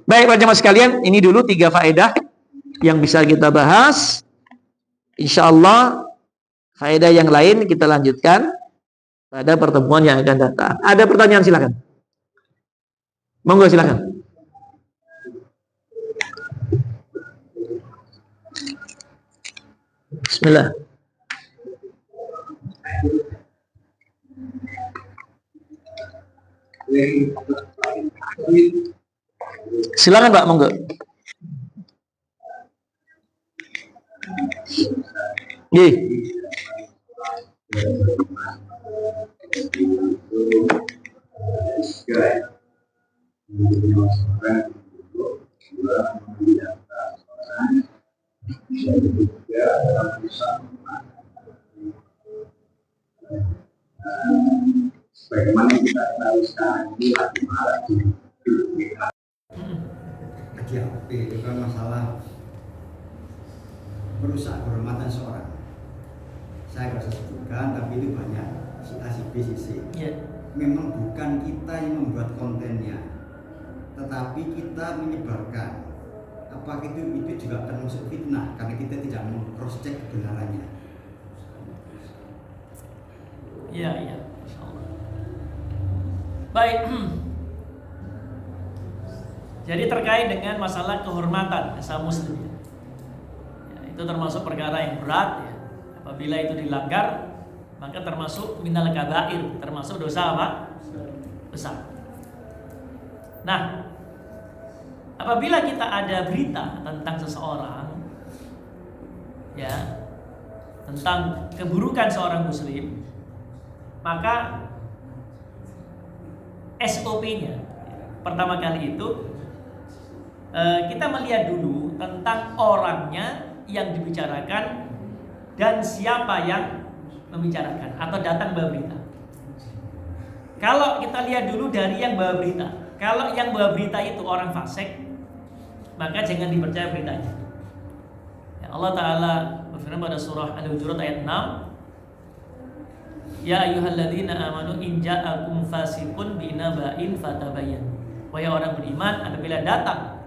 A: Baik, para jemaah sekalian, ini dulu 3 faedah yang bisa kita bahas. Insyaallah faedah yang lain kita lanjutkan pada pertemuan yang akan datang. Ada pertanyaan, silakan. Monggo, silakan. Bismillah. Silakan Pak, monggo. Nggih.
B: Bagaimana kita tahu sekarang ini lagi HP itu kan masalah merusak kehormatan seorang. Saya nggak usah sebutkan, tapi itu banyak si A, si B, si C. Memang bukan kita yang membuat kontennya, tetapi kita menyebarkan. Apakah itu juga termasuk fitnah karena kita tidak cross check kebenarannya?
C: Iya. Baik. Jadi terkait dengan masalah kehormatan sesama muslim, ya, itu termasuk perkara yang berat, ya. Apabila itu dilanggar, maka termasuk minal kabair, termasuk dosa apa? Besar. Nah, apabila kita ada berita tentang seseorang, ya, tentang keburukan seorang muslim, maka SOP-nya pertama kali itu kita melihat dulu tentang orangnya yang dibicarakan dan siapa yang membicarakan atau datang bawa berita. Kalau kita lihat dulu dari yang bawa berita, kalau yang bawa berita itu orang fasik, maka jangan dipercaya beritanya. Ya, Allah Ta'ala berfirman pada surah Al-Hujurat ayat 6, Ya ayyuhalladzina amanu in ja'akum fasiqun binaba'in fatabayyan. Wahai orang beriman, apabila datang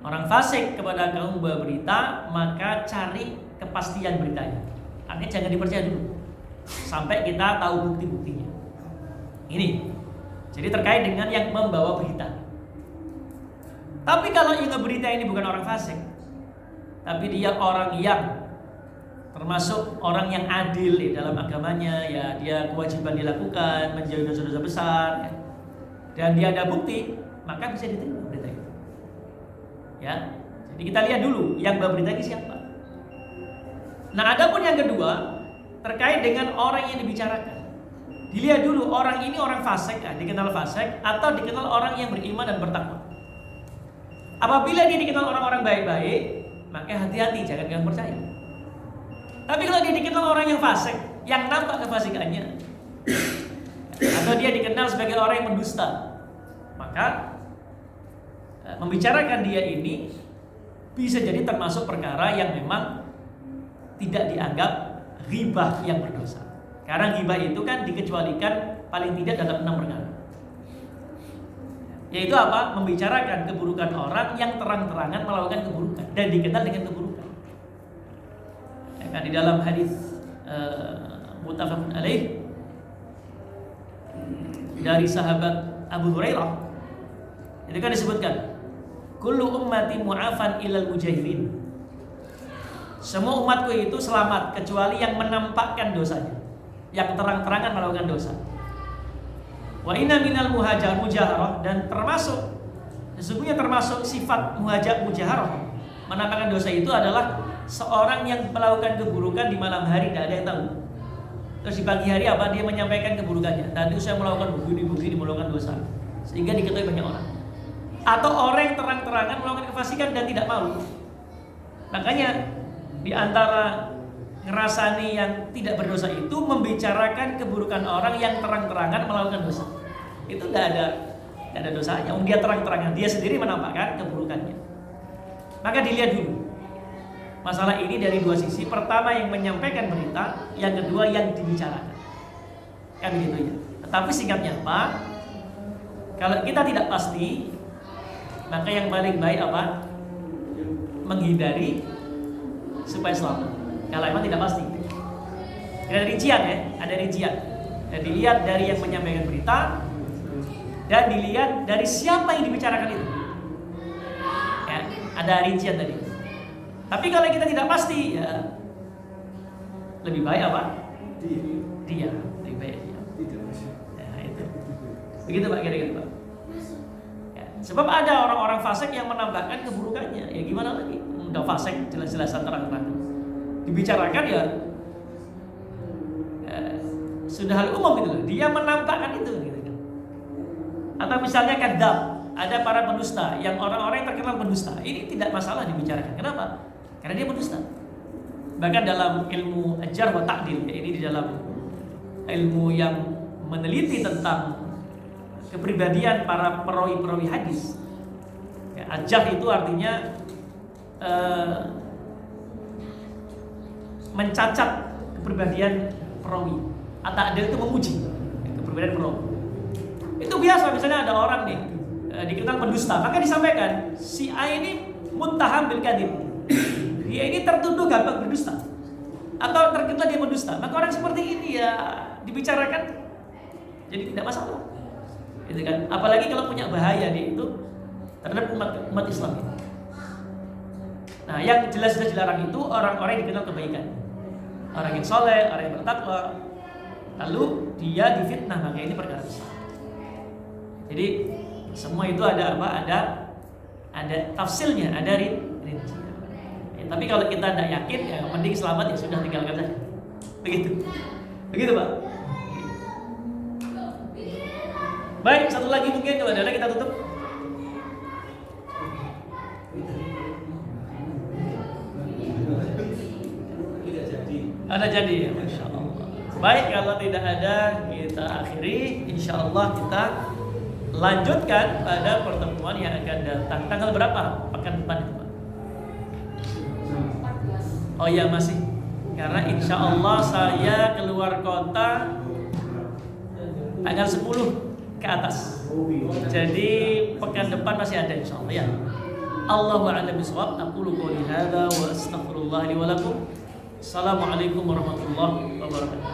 C: orang fasik kepada kamu membawa berita, maka cari kepastian beritanya. Artinya jangan dipercaya dulu sampai kita tahu bukti-buktinya. Ini. Jadi terkait dengan yang membawa berita. Tapi kalau yang berita ini bukan orang fasik, tapi dia orang yang termasuk orang yang adil di dalam agamanya, ya dia kewajiban dilakukan, menjauhi dosa-dosa besar, ya, dan dia ada bukti, maka bisa diterima berita itu. Ya, jadi kita lihat dulu yang bawa berita ini siapa. Nah, adapun yang kedua terkait dengan orang yang dibicarakan, dilihat dulu orang ini orang fasik, dikenal fasik atau dikenal orang yang beriman dan bertakwa. Apabila dia dikenal orang-orang baik-baik, maka hati-hati, jangan kalian percaya. Tapi kalau dia dikenal orang yang fasik, yang nampak kefasikannya, atau dia dikenal sebagai orang yang mendusta, maka membicarakan dia ini bisa jadi termasuk perkara yang memang tidak dianggap ghibah yang berdosa. Karena ghibah itu kan dikecualikan paling tidak dalam 6 perkara. Yaitu apa? Membicarakan keburukan orang yang terang-terangan melakukan keburukan dan dikenal dengan keburukan. Di dalam hadis muttafaqun alaih dari sahabat Abu Hurairah, itu kan disebutkan kullu ummati mu'afan ilal mujahirin. Semua umatku itu selamat kecuali yang menampakkan dosanya, yang terang-terangan melakukan dosa. Wa inna minal mujaharah, dan sesungguhnya termasuk sifat mujaharah, menampakkan dosa itu adalah seorang yang melakukan keburukan di malam hari, tidak ada yang tahu. Terus di pagi hari apa? Dia menyampaikan keburukannya. Tadi saya melakukan begini, melakukan dosa, sehingga diketahui banyak orang. atau orang yang terang-terangan melakukan kefasikan dan tidak malu. Makanya di antara ngerasani yang tidak berdosa itu membicarakan keburukan orang yang terang-terangan melakukan dosa. Itu tidak ada dosanya. Dia terang-terangan, dia sendiri menampakkan keburukannya. Maka dilihat dulu masalah ini dari dua sisi. Pertama yang menyampaikan berita, yang kedua yang dibicarakan. Kan begitu ya. Tetapi singkatnya apa? Kalau kita tidak pasti, maka yang paling baik apa? Menghindari supaya selamat. Kalau memang tidak pasti. Ada rincian ya, ada rincian. Dan dilihat dari yang menyampaikan berita dan dilihat dari siapa yang dibicarakan itu. Ya, ada rincian tadi. Tapi kalau kita tidak pasti, ya lebih baik apa? Dia, lebih baik dia. Ya, itu. Begitu Pak kira-kira Pak. Ya, sebab ada orang-orang fasik yang menambahkan keburukannya. Ya gimana lagi? Udah fasik jelas-jelasan terang-terang. Dibicarakan ya sudah hal umum gitu loh. Dia menampakkan itu gitu kan. Atau misalnya kadzab, ada para pendusta yang orang-orang yang terkenal pendusta. Ini tidak masalah dibicarakan. Kenapa? Karena dia pendusta. Bahkan dalam ilmu ajar wa ta'dil, ya, ini di dalam ilmu yang meneliti tentang kepribadian para perawi-perawi hadis. Ya, ajar itu artinya mencacat kepribadian perawi. At-ta'dil itu memuji kepribadian perawi. Itu biasa, misalnya ada orang nih dikenal pendusta, maka disampaikan si A ini muttaham bil kadzib. Dia ini tertuduh gampang berdusta atau terkenal dia berdusta. Maka orang seperti ini ya dibicarakan jadi tidak masalah. Gitu kan? Apalagi kalau punya bahaya dia itu terhadap umat Islam. Nah, yang jelas-jelas dilarang itu orang-orang yang dikenal kebaikan. Orang yang soleh, orang yang bertakwa. Lalu dia difitnah, maka ini perkara besar. Jadi semua itu ada apa? Ada tafsilnya, ada rincian. Ya, tapi kalau kita tidak yakin, ya mending selamat ya sudah tinggalkan saja. Begitu Pak. Baik, satu lagi mungkin kalau ada kita tutup. Ada jadi ya, Masya Allah. Baik, kalau tidak ada kita akhiri. Insya Allah kita lanjutkan pada pertemuan yang akan datang. Tanggal berapa? Pekan depan itu Pak? Oh iya masih. Karena insya Allah saya keluar kota tanggal 10 ke atas. Jadi pekan depan masih ada insya Allah ya. Allahu a'lam bishawab. Aqulu qouli hadza wa astaghfirullah li wa lakum. Assalamualaikum warahmatullahi wabarakatuh.